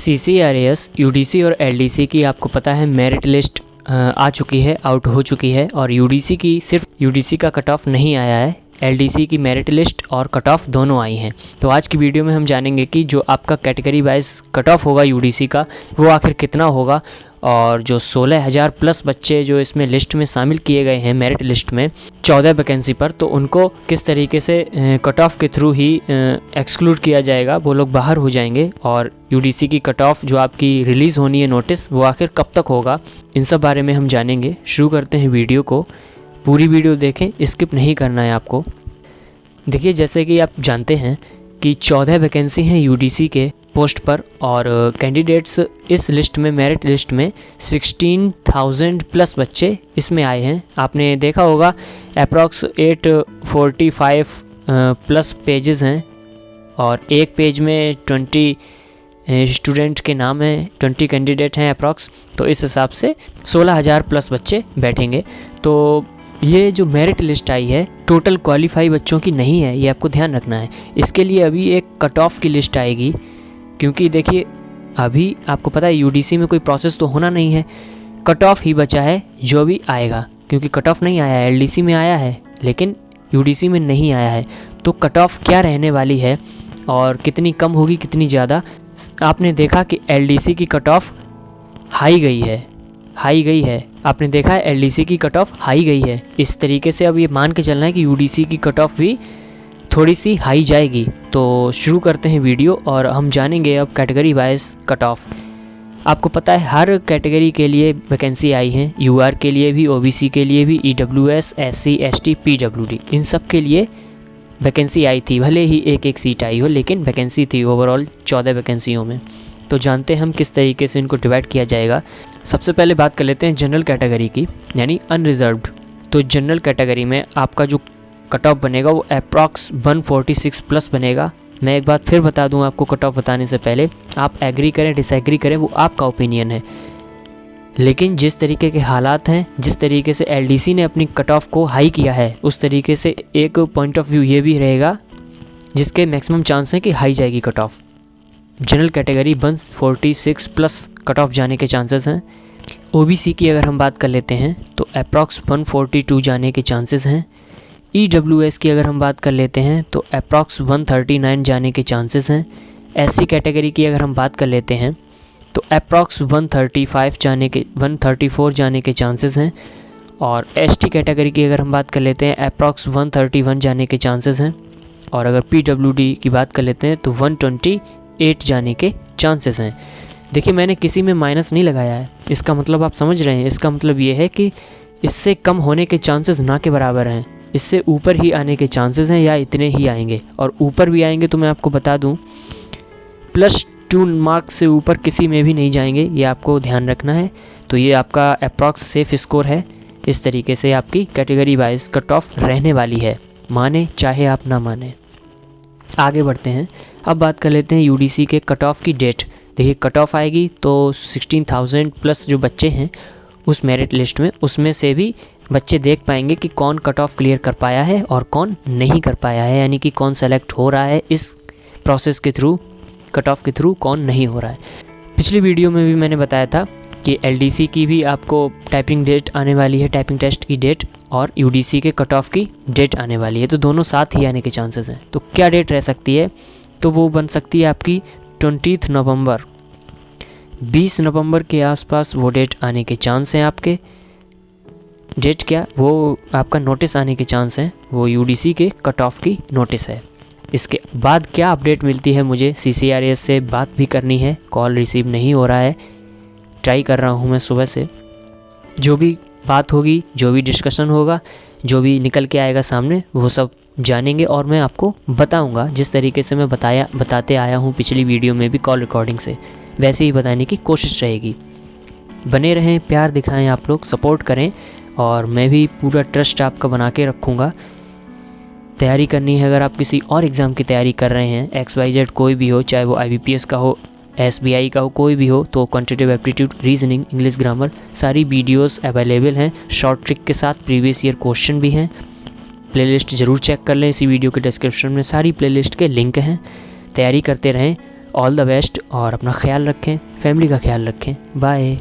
CCRAS, UDC और LDC की आपको पता है मेरिट लिस्ट आ चुकी है, आउट हो चुकी है। और UDC की सिर्फ UDC का कट ऑफ नहीं आया है, LDC की मेरिट लिस्ट और कट ऑफ दोनों आई हैं। तो आज की वीडियो में हम जानेंगे कि जो आपका कैटेगरी वाइज कट ऑफ होगा UDC का वो आखिर कितना होगा, और जो 16,000 प्लस बच्चे जो इसमें लिस्ट में शामिल किए गए हैं मेरिट लिस्ट में 14 वैकेंसी पर, तो उनको किस तरीके से कट ऑफ के थ्रू ही एक्सक्लूड किया जाएगा, वो लोग बाहर हो जाएंगे। और UDC की कट ऑफ जो आपकी रिलीज़ होनी है नोटिस, वो आखिर कब तक होगा, इन सब बारे में हम जानेंगे। शुरू करते हैं वीडियो को, पूरी वीडियो देखें, स्किप नहीं करना है आपको। देखिए, जैसे कि आप जानते हैं कि 14 वैकेंसी हैं UDC के पोस्ट पर, और कैंडिडेट्स इस लिस्ट में, मेरिट लिस्ट में 16,000 प्लस बच्चे इसमें आए हैं। आपने देखा होगा अप्रॉक्स 845 प्लस पेजेस हैं, और एक पेज में 20 स्टूडेंट के नाम हैं, 20 कैंडिडेट हैं अप्रॉक्स। तो इस हिसाब से 16,000 प्लस बच्चे बैठेंगे। तो ये जो मेरिट लिस्ट आई है टोटल क्वालिफाई बच्चों की नहीं है, ये आपको ध्यान रखना है। इसके लिए अभी एक कट ऑफ की लिस्ट आएगी, क्योंकि देखिए अभी आपको पता है UDC में कोई प्रोसेस तो होना नहीं है, कट ऑफ ही बचा है जो भी आएगा। क्योंकि कट ऑफ नहीं आया है, LDC में आया है लेकिन UDC में नहीं आया है। तो कट ऑफ क्या रहने वाली है और कितनी कम होगी कितनी ज़्यादा, आपने देखा कि LDC की कट ऑफ हाई गई है, आपने देखा है LDC की कट ऑफ हाई गई है। इस तरीके से अब ये मान के चलना है कि UDC की कट ऑफ भी थोड़ी सी हाई जाएगी। तो शुरू करते हैं वीडियो और हम जानेंगे अब कैटेगरी वाइज कट ऑफ। आपको पता है हर कैटेगरी के लिए वैकेंसी आई हैं, UR के लिए भी, OBC के लिए भी, EWS, SC, ST, PWD, इन सब के लिए वैकेंसी आई थी। भले ही एक एक सीट आई हो, लेकिन वैकेंसी थी ओवरऑल 14 वैकेंसियों में। तो जानते हैं हम किस तरीके से इनको डिवाइड किया जाएगा। सबसे पहले बात कर लेते हैं जनरल कैटेगरी की, यानी अनरिजर्व्ड। तो जनरल कैटेगरी में आपका जो कट ऑफ बनेगा वो अप्रॉक्स 146 प्लस बनेगा। मैं एक बात फिर बता दूं आपको, कट ऑफ बताने से पहले आप एग्री करें डिसएग्री करें वो आपका ओपिनियन है, लेकिन जिस तरीके के हालात हैं, जिस तरीके से LDC ने अपनी कट ऑफ को हाई किया है, उस तरीके से एक पॉइंट ऑफ व्यू ये भी रहेगा जिसके मैक्सिमम चांस है कि हाई जाएगी cut off. General category 146 plus cut off जाने के चांसेस हैं। OBC की अगर हम बात कर लेते हैं तो अप्रॉक्स 142 जाने के चांसेस हैं। EWS की अगर हम बात कर लेते हैं तो अप्रॉक्स 139 जाने के चांसेस हैं। SC कैटेगरी की अगर हम बात कर लेते हैं तो अप्रॉक्स 134 जाने के चांसेस हैं। और ST कैटेगरी की अगर हम बात कर लेते हैं अप्रॉक्स 131 जाने के चांसेस हैं। और अगर PWD की बात कर लेते हैं तो 128 जाने के चांसेस हैं। देखिए, मैंने किसी में माइनस नहीं लगाया है, इसका मतलब आप समझ रहे हैं। इसका मतलब ये है कि इससे कम होने के चांसेस ना के बराबर हैं, इससे ऊपर ही आने के चांसेस हैं या इतने ही आएंगे। और ऊपर भी आएंगे तो मैं आपको बता दूं +2 मार्क्स से ऊपर किसी में भी नहीं जाएंगे, ये आपको ध्यान रखना है। तो ये आपका अप्रॉक्स सेफ स्कोर है। इस तरीके से आपकी कैटेगरी वाइज कट ऑफ रहने वाली है, माने चाहे आप ना माने। आगे बढ़ते हैं, अब बात कर लेते हैं UDC के कट ऑफ की डेट। देखिए, कट ऑफ आएगी तो 16,000 प्लस जो बच्चे हैं उस मेरिट लिस्ट में, उसमें से भी बच्चे देख पाएंगे कि कौन कट ऑफ क्लियर कर पाया है और कौन नहीं कर पाया है, यानी कि कौन सेलेक्ट हो रहा है इस प्रोसेस के थ्रू, कट ऑफ के थ्रू कौन नहीं हो रहा है। पिछली वीडियो में भी मैंने बताया था कि LDC की भी आपको टाइपिंग डेट आने वाली है, टाइपिंग टेस्ट की डेट, और UDC के कट ऑफ की डेट आने वाली है। तो दोनों साथ ही आने के चांसेस हैं। तो क्या डेट रह सकती है, तो वो बन सकती है आपकी 20 नवंबर, 20 नवंबर के आसपास वो डेट आने के चांस हैं आपके। डेट क्या, वो आपका नोटिस आने के चांस हैं, वो UDC के कट ऑफ की नोटिस है। इसके बाद क्या अपडेट मिलती है, मुझे CCRAS से बात भी करनी है, कॉल रिसीव नहीं हो रहा है, ट्राई कर रहा हूँ मैं सुबह से। जो भी बात होगी, जो भी डिस्कशन होगा, जो भी निकल के आएगा सामने, वो सब जानेंगे और मैं आपको बताऊंगा। जिस तरीके से मैं बताते आया हूँ पिछली वीडियो में भी कॉल रिकॉर्डिंग से, वैसे ही बताने की कोशिश रहेगी। बने रहें, प्यार दिखाएं, आप लोग सपोर्ट करें, और मैं भी पूरा ट्रस्ट आपका बना के रखूँगा। तैयारी करनी है, अगर आप किसी और एग्ज़ाम की तैयारी कर रहे हैं, XYZ कोई भी हो, चाहे वो IBPS का हो, SBI का हो, कोई भी हो, तो quantitative aptitude, reasoning, English grammar, सारी वीडियोस अवेलेबल हैं शॉर्ट ट्रिक के साथ। प्रीवियस ईयर क्वेश्चन भी हैं। प्लेलिस्ट ज़रूर चेक कर लें, इसी वीडियो के डिस्क्रिप्शन में सारी प्लेलिस्ट के लिंक हैं। तैयारी करते रहें ऑल द बेस्ट और अपना ख्याल रखें, फैमिली का ख्याल रखें। बाय।